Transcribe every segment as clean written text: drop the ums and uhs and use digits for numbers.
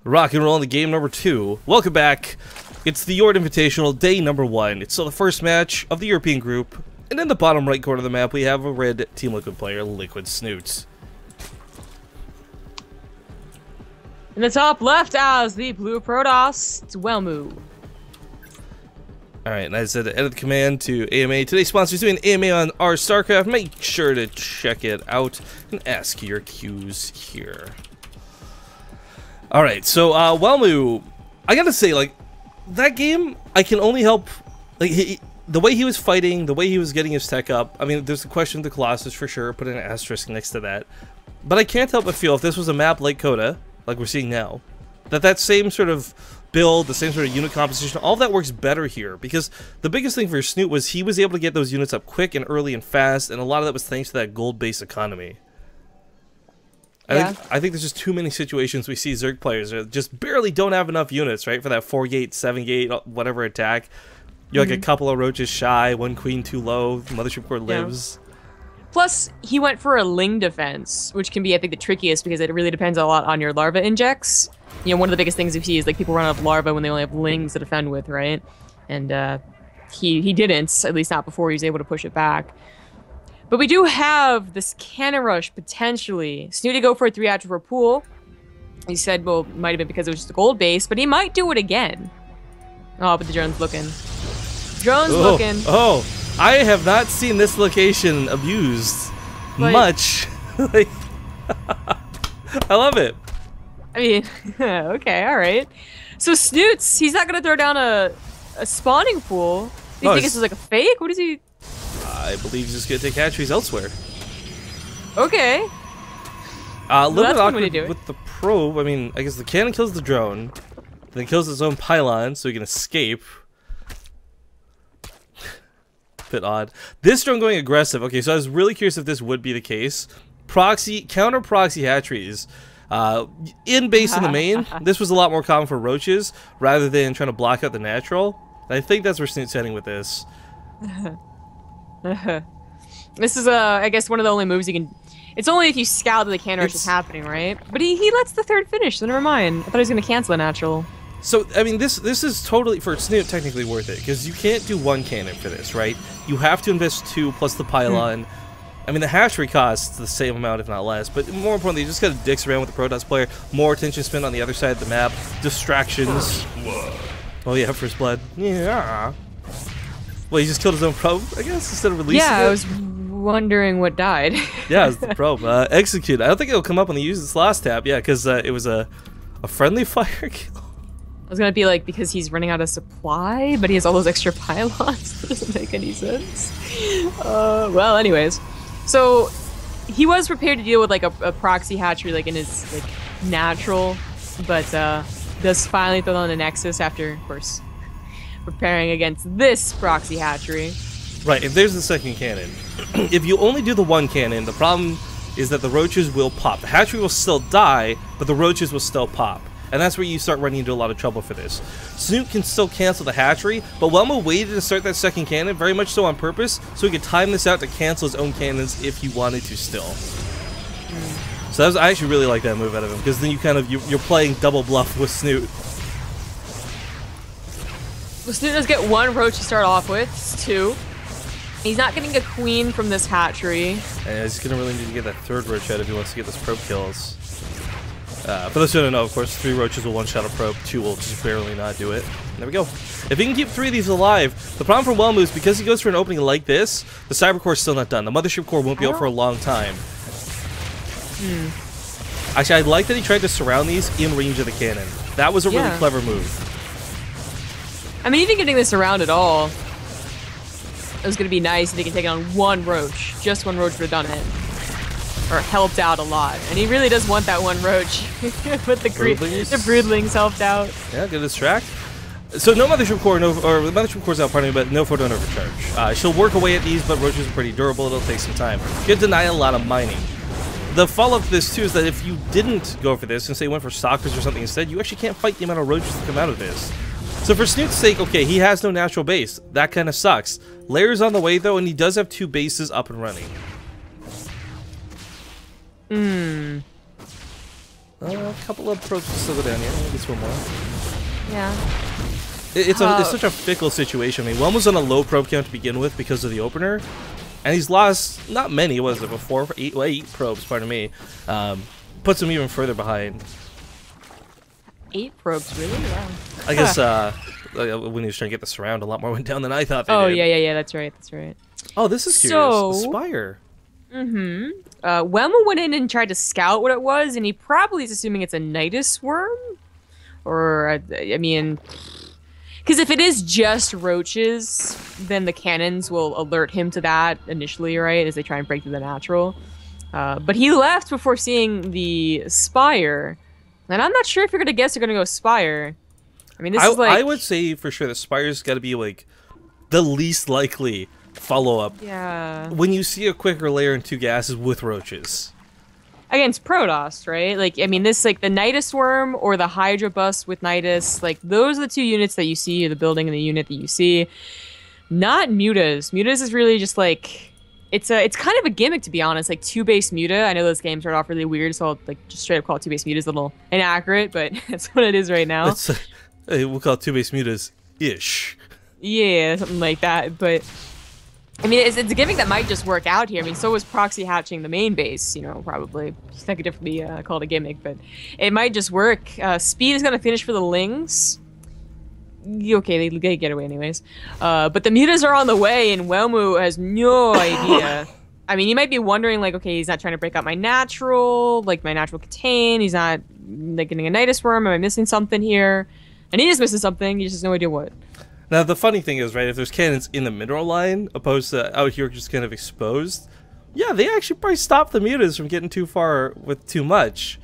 Rock and roll in the game number 2. Welcome back. It's the JORD Invitational, day number 1. It's still the first match of the European group. And in the bottom right corner of the map, we have a red Team Liquid player, Liquid Snute. In the top left as the blue Protoss, it's Welmu. Alright, and I said to edit the command to AMA. Today's sponsor is doing AMA on our StarCraft. Make sure to check it out and ask your cues here. Alright, so Welmu, I gotta say, like, that game, I can only help, like, the way he was fighting, the way he was getting his tech up. I mean, there's the question of the Colossus for sure, put an asterisk next to that. But I can't help but feel if this was a map like Coda, like we're seeing now, that same sort of build, the same sort of unit composition, all of that works better here. Because the biggest thing for Snute was he was able to get those units up quick and early and fast, and a lot of that was thanks to that gold-based economy. I think there's just too many situations we see Zerg players that just barely don't have enough units, right? For that 4-gate, 7-gate, whatever attack. You're like a couple of roaches shy, one queen too low, Mothership Core lives. Plus, he went for a Ling defense, which can be, I think, the trickiest because it really depends a lot on your larva injects. You know, one of the biggest things you see is like people run out of larva when they only have Lings to defend with, right? And he didn't, at least not before he was able to push it back. But we do have this cannon rush, potentially. Snute to go for a 3-hatcher for pool. He said, well, it might have been because it was just a gold base, but he might do it again. Oh, but the drone's looking. Drone's looking. Oh, I have not seen this location abused much. Like, I love it. I mean, okay, all right. So Snute's, he's not going to throw down a spawning pool. Do you think this is like a fake? What is he... I believe he's just going to take hatcheries elsewhere. Okay. A little bit awkward with the probe. I mean, I guess the cannon kills the drone. Then it kills its own pylon so he can escape. Bit odd. This drone going aggressive. Okay, so I was really curious if this would be the case. Counter proxy hatcheries. In base in the main, this was a lot more common for roaches rather than trying to block out the natural. And I think that's where Snute's heading with this. This is, I guess, one of the only moves you can... It's only if you scout that the cannon rush is happening, right? But he lets the third finish, so never mind. I thought he was going to cancel the natural. So, I mean, this is totally, for Snute, technically worth it, because you can't do one cannon for this, right? You have to invest 2 plus the pylon. I mean, the hatchery costs the same amount, if not less, but more importantly, you just gotta dicks around with the Protoss player, more attention spent on the other side of the map, distractions. Oh yeah, first blood. Yeah. Well, he just killed his own probe, I guess, instead of releasing it? Yeah, I was wondering what died. Yeah, it's the probe. Execute. I don't think it'll come up when they use this last tab, yeah, because it was a friendly fire kill. I was gonna be like, because he's running out of supply, but he has all those extra pylons. That doesn't make any sense. Well, anyways. So, he was prepared to deal with, like, a proxy hatchery, like, in his, like, natural, but, does finally throw on the Nexus after, of course, preparing against this proxy hatchery. Right, if there's the second cannon. If you only do the one cannon, the problem is that the roaches will pop. The hatchery will still die, but the roaches will still pop. And that's where you start running into a lot of trouble for this. Snute can still cancel the hatchery, but Welmu waited to start that second cannon, very much so on purpose, so he could time this out to cancel his own cannons if he wanted to still. So I actually really like that move out of him, because then you kind of, you're playing double bluff with Snute. Well, Snute does get 1 roach to start off with, it's 2. He's not getting a queen from this hatchery. And he's going to really need to get that 3rd roach out if he wants to get those probe kills. For those who don't know, of course, 3 roaches will one-shot a probe, 2 will just barely not do it. There we go. If he can keep 3 of these alive, the problem for Welmu is because he goes for an opening like this, the Cyber Core is still not done. The Mothership Core won't be out for a long time. Actually, I like that he tried to surround these in range of the cannon. That was a really clever move. I mean, even getting this around at all, it was going to be nice if he can take it on 1 roach. Just 1 roach would have done it. Or helped out a lot. And he really does want that 1 roach. But the broodlings helped out. Yeah, good distract. So no Mothership Core, the Mothership Core's out, pardon me, but no photon overcharge. She'll work away at these, but roaches are pretty durable. It'll take some time. You have to deny a lot of mining. The follow-up to this, too, is that if you didn't go for this, and say went for stalkers or something instead, you actually can't fight the amount of roaches that come out of this. So for Snute's sake, okay, he has no natural base. That kind of sucks. Layer's on the way, though, and he does have 2 bases up and running. A couple of probes still go down here. Maybe one more. Yeah. It's such a fickle situation. I mean, Welmu's on a low probe count to begin with because of the opener, and he's lost not many. What was it before? Eight probes. Pardon me. Puts him even further behind. 8 probes, really? Wow. I guess when he was trying to get the surround, a lot more went down than I thought they did. Yeah. That's right. Oh, this is curious. So, the Spire. Welmu went in and tried to scout what it was, and he probably is assuming it's a Nidus worm, or I mean. Because if it is just roaches, then the cannons will alert him to that initially, right, as they try and break through the natural. But he left before seeing the Spire, and I'm not sure if you're going to guess you're going to go Spire. I mean, this is like... I would say for sure the Spire's got to be, like, the least likely follow-up. Yeah. When you see a quicker layer and 2 gases with roaches. Against Protoss, right? Like, I mean, this, like, the Nidus Worm or the Hydra Bust with Nidus, like, those are the 2 units that you see, the building and the unit that you see. Not Mutas. Mutas is really just, like, it's kind of a gimmick, to be honest, like, 2-base Muta. I know those games start off really weird, so I'll, like, just straight up call it 2-base Mutas, a little inaccurate, but that's what it is right now. We'll call it 2-base Mutas-ish. Yeah, something like that, but... I mean, it's a gimmick that might just work out here. I mean, so was Proxy hatching the main base, you know, probably. That could definitely be called a gimmick, but it might just work. Speed is going to finish for the Lings. Okay, they get away anyways. But the Mutas are on the way, and Welmu has no idea. I mean, you might be wondering, like, okay, he's not trying to break out my natural contain. He's not, like, getting a Nidus Worm. Am I missing something here? And he is missing something. He just has no idea what. Now, the funny thing is, right, if there's cannons in the mineral line, opposed to out here just kind of exposed, yeah, they actually probably stop the Mutas from getting too far with too much.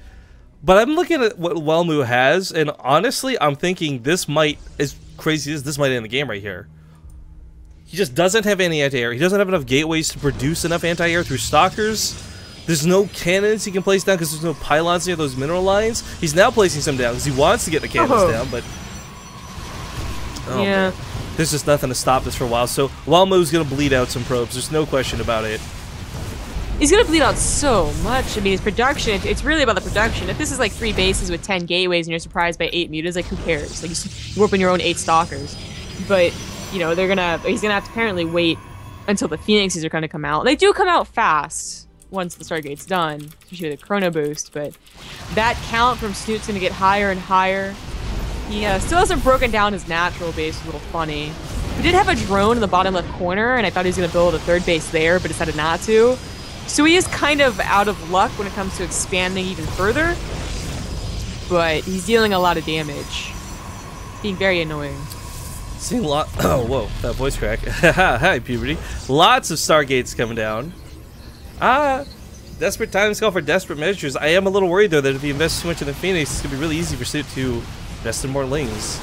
But I'm looking at what Welmu has, and honestly, I'm thinking this might, as crazy as this might end the game right here. He just doesn't have any anti-air. He doesn't have enough gateways to produce enough anti-air through stalkers. There's no cannons he can place down because there's no pylons near those mineral lines. He's now placing some down because he wants to get the cannons down, but... Oh, yeah. Man. There's just nothing to stop this for a while, so Welmu's going to bleed out some probes. There's no question about it. He's going to bleed out so much. I mean, his production, it's really about the production. If this is like 3 bases with 10 gateways and you're surprised by 8 Mutas, like, who cares? Like, you open your own 8 Stalkers. But, you know, he's going to have to apparently wait until the Phoenixes are going to come out. They do come out fast once the Stargate's done, especially with the Chrono Boost, but that count from Snoot's going to get higher and higher. He still hasn't broken down his natural base. It's a little funny. He did have a drone in the bottom left corner, and I thought he was going to build a 3rd base there, but decided not to. So he is kind of out of luck when it comes to expanding even further, but he's dealing a lot of damage. Being very annoying. Seeing a lot... Oh, whoa, that voice crack. Hi, puberty. Lots of Stargates coming down. Desperate times call for desperate measures. I am a little worried, though, that if he invests too much in the Phoenix, it's going to be really easy for Snute to invest in more Lings.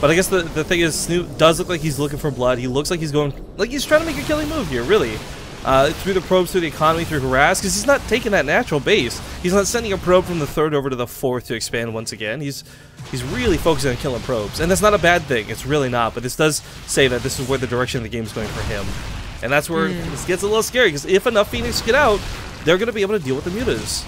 But I guess the thing is, Snute does look like he's looking for blood. He looks like he's going... Like, he's trying to make a killing move here, really. Through the probes, through the economy, through harass, because he's not taking that natural base. He's not sending a probe from the 3rd over to the 4th to expand once again. He's really focusing on killing probes. And that's not a bad thing. It's really not. But this does say that this is where the direction of the game is going for him. And that's where this gets a little scary, because if enough Phoenix get out, they're going to be able to deal with the Mutas.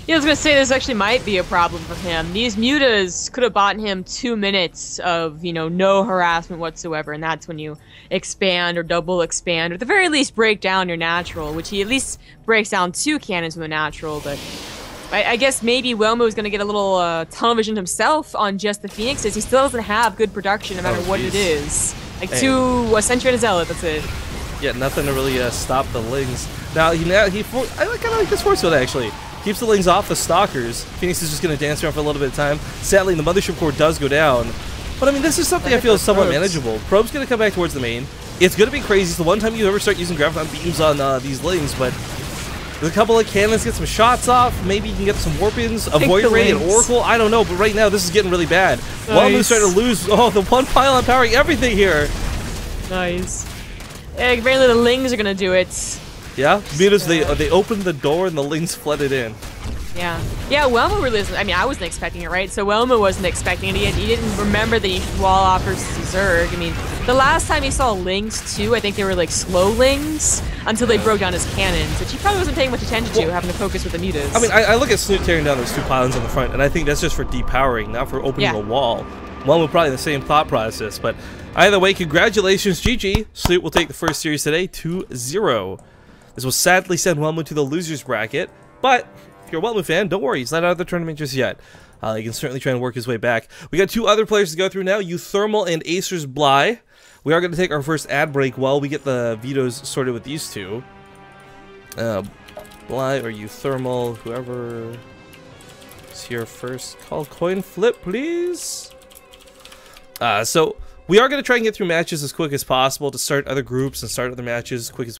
Yeah, I was going to say this actually might be a problem for him. These Mutas could have bought him 2 minutes of, you know, no harassment whatsoever, and that's when you expand or double expand, or at the very least break down your natural, which he at least breaks down 2 cannons from the natural, but I guess maybe Welmu is going to get a little tunnel vision himself on just the Phoenixes. He still doesn't have good production no matter what it is. Like 2, a Sentry and a Zealot, that's it. Yeah, nothing to really stop the Lings. Now, I kind of like this force field, actually. Keeps the Lings off the Stalkers. Phoenix is just going to dance around for a little bit of time. Sadly, the Mothership Core does go down. But, I mean, this is something I feel is somewhat manageable. Probe's going to come back towards the main. It's going to be crazy. It's the one time you ever start using Graviton Beams on these Lings, but there's a couple of cannons, get some shots off. Maybe you can get some Warpins, a Void Ray, and Oracle. I don't know, but right now this is getting really bad. Welmu's starting to lose. Oh, the one pylon powering everything here. Nice. Yeah, apparently the Lings are going to do it. Yeah, Mutas, they opened the door and the Lings flooded in. Yeah. Yeah, Welmu really isn't. I mean, I wasn't expecting it, right? So Welmu wasn't expecting it. He didn't remember that he should wall off versus Zerg. I mean, the last time he saw Lings, too, I think they were like slow Lings until they broke down his cannons, which he probably wasn't paying much attention to, having to focus with the Mutas. I mean, I look at Snute tearing down those 2 pylons on the front, and I think that's just for depowering, not for opening a wall. Welmu probably the same thought process, but either way, congratulations, GG. Snute will take the first series today, 2-0. This will sadly send Welmu to the losers bracket, but if you're a Welmu fan, don't worry, he's not out of the tournament just yet. He can certainly try and work his way back. We got 2 other players to go through now, Euthermal and Acer's Bly. We are going to take our first ad break while we get the vetoes sorted with these 2. Bly or Euthermal, whoever is here first. Call coin flip, please. So we are going to try and get through matches as quick as possible to start other groups and start other matches as quick as